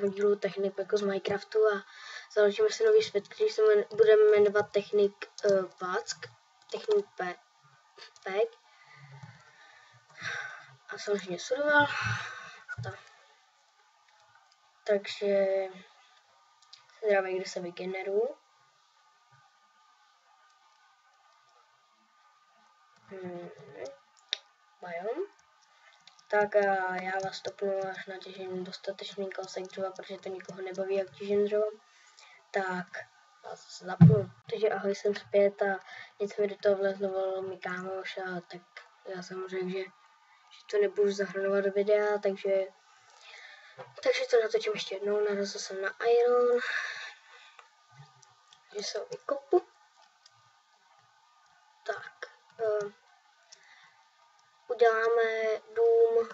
dnešního dílu technik jako z Minecraftu a založíme si nový svět, který se bude jmenovat Technik Pack. Technik Pack. A samozřejmě survival. Takže zdraví, kde se vygeneruju. Biom. Tak a já vás stopnu až na těžení dostatečný kousek dřeva, protože to nikoho nebaví, jak těžím dřevo. Tak vás zapnu. Takže ahoj, jsem zpět a něco mi do toho vlezl mi kámoš a tak já jsem řekl, že to nebudu zahrnovat do videa, takže to natočím ještě jednou. Narazil jsem na iron, že se ho vykopu. Tak, uděláme dům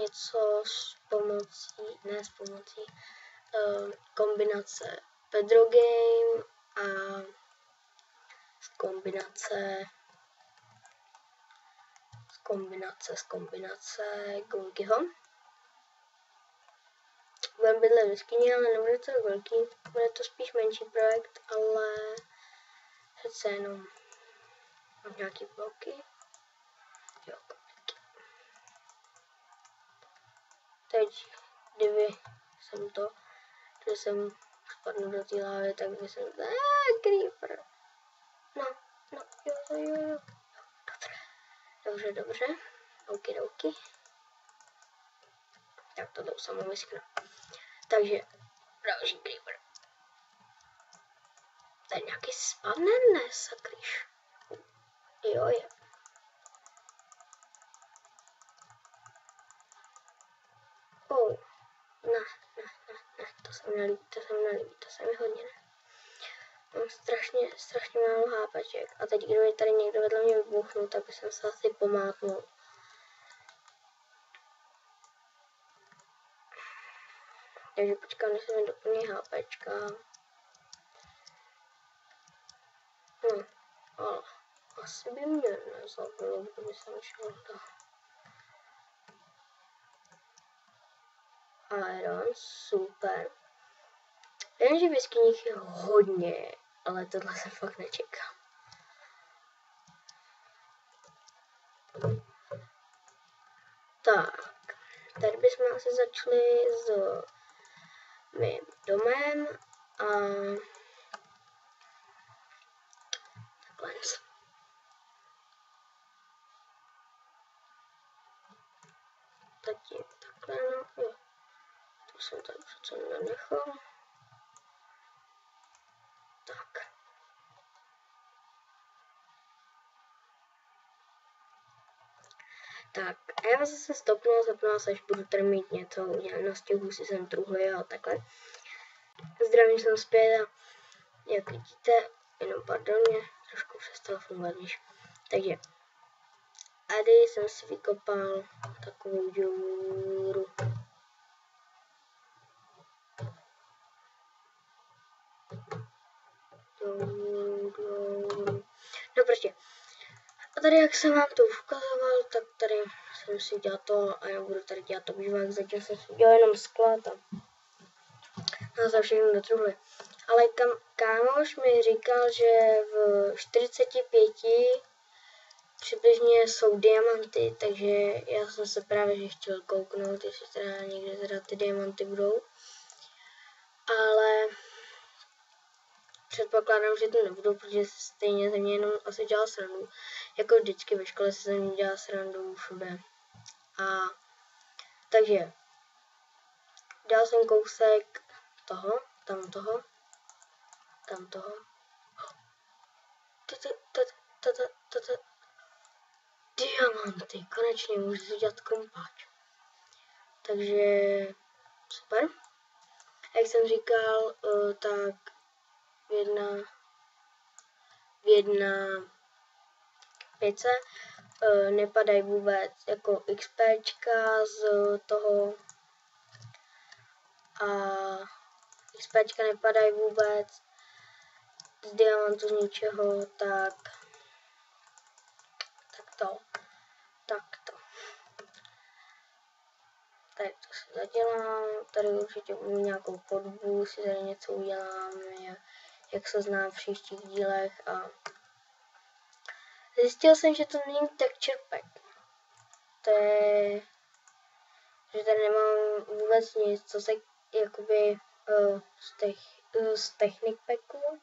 něco s pomocí kombinace Pedrogame a kombinace Gunkyho. Budeme bydlet v jeskyni, ale nebude to velký, bude to spíš menší projekt, ale přece jenom mám nějaký bloky. Jo, teď, kdyby jsem spadl do té lávy, tak by jsem creeper. No, jo. Dobře. Okidoki. Tak to samo vysknu. Takže, další creeper. Tady nějaký spadne, ne, sakryš. Jo, je. Ne, to se mi hodně ne. Mám strašně málo hápaček a teď, kdyby tady někdo vedle mě vybuchnul, tak by jsem se asi pomátnul. Takže počkám, než se mi doplní hápačka. No, ale asi by mě nezabilo, kdyby jsem šel do iron, super. Vím, že v jeskyních je hodně, ale tohle jsem fakt nečekal. Tak, tady bychom asi začali s mým domem a takhle. Zatím takhle, no jo. To jsem tady přece nenechal. Tak. Tak, a já vás zase zapnu se, až budu tady mít něco udělat na stěhu, si jsem truhly a takhle. Zdravím, jsem zpět a jak vidíte, jenom pardon, mě trošku přestalo fungovat než. Takže, tady jsem si vykopal takovou díru. No prostě. A tady, jak jsem vám to ukazoval, tak tady jsem si udělal to a já budu tady dělat obývák, zatím jsem si udělal jenom sklad a za všechno do truhly. Ale kámoš mi říkal, že v 45 přibližně jsou diamanty, takže já jsem se právě chtěl kouknout, jestli teda někde ty diamanty budou. Ale předpokládám, že to nebudou, protože stejně ze mě jenom asi dělal srandu. Jako vždycky ve škole se ze mě dělá srandu všude. A takže dal jsem kousek toho, tam toho. Diamanty, konečně můžu si dělat krumpáč. Takže super. Jak jsem říkal, tak v jedna pěce nepadají vůbec jako XPčka z toho a XPčka nepadají vůbec z diamantu z ničeho, tak to. Tady to si zadělám, tady určitě budu nějakou podobu, si tady něco udělám, jak se znám v příštích dílech a zjistil jsem, že to není texture pack. To je, že tady nemám vůbec nic, co se jakoby z technik packu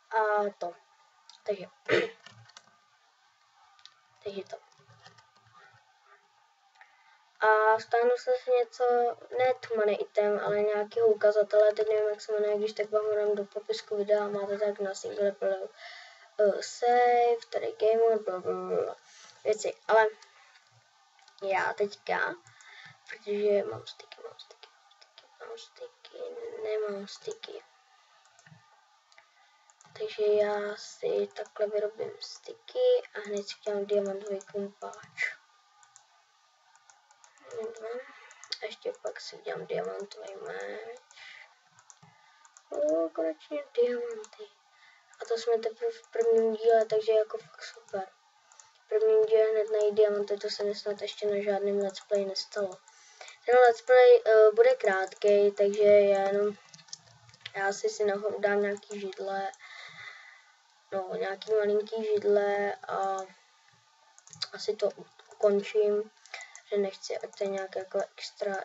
a to. Takže to. A stáhnu se něco, ne tmany item, ale nějakého ukazatele, teď nevím, jak se jmenuje, když tak vám dám do popisku videa, máte tak na single player, save, tady game mode, blablabla, věci, ale já teďka, protože mám sticky, nemám sticky, takže já si takhle vyrobím sticky a hned si dělám diamantový krumpáč. A ještě pak si udělám diamantový meč. Konečně diamanty. A to jsme teprve v prvním díle, takže jako fakt super. V prvním díle hned najít diamanty, to se mi snad ještě na žádném let's play nestalo. Ten let's play bude krátký, takže já si nahoru dám nějaký židle, nějaký malinký židle a asi to ukončím, že nechci, ať to je nějak jako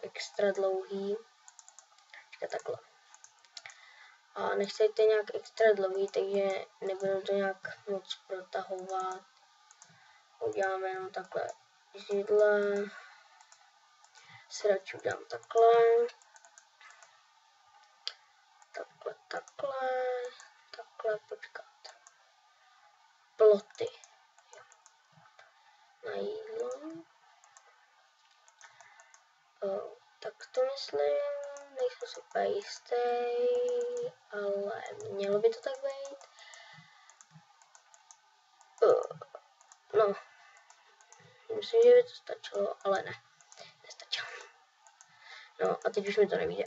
extra dlouhý. Takhle. A nechci, ať to je nějak extra dlouhý, takže nebudu to nějak moc protahovat. Uděláme jenom takhle židle. Si udělám takhle. Takhle, počkat. Ploty. Na jídlo. Tak to myslím, nejsem si úplně jistý, ale mělo by to tak být. No, myslím, že by to stačilo, ale ne, nestačilo. No a teď už mi to nevíde.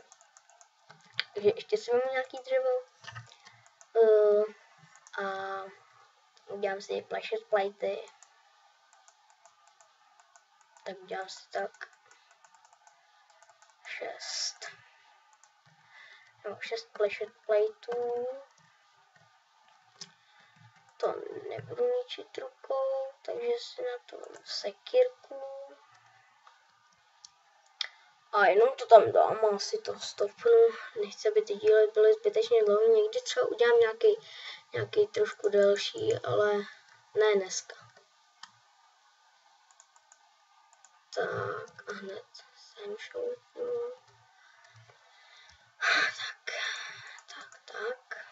Takže ještě si mám nějaký dřevo a udělám si pleasure platey. Tak udělám si tak 6. No, 6 pleasure plateů. To nebudu ničit rukou, takže si na to sekírku. A jenom to tam dám, asi to stopnu. Nechci, aby ty díly byly zbytečně dlouhé. Někdy třeba udělám nějaký trošku delší, ale ne dneska. Tak a hned sem šoupnu. Tak.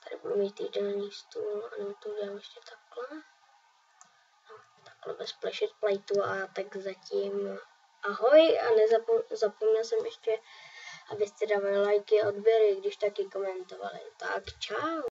Tady budu mít jídelný stůl a nebo to udělám ještě takhle. No, takhle bez pleasure plateu a tak zatím ahoj a zapomněl jsem ještě, abyste dávali lajky a odběry, když taky komentovali. Tak čau.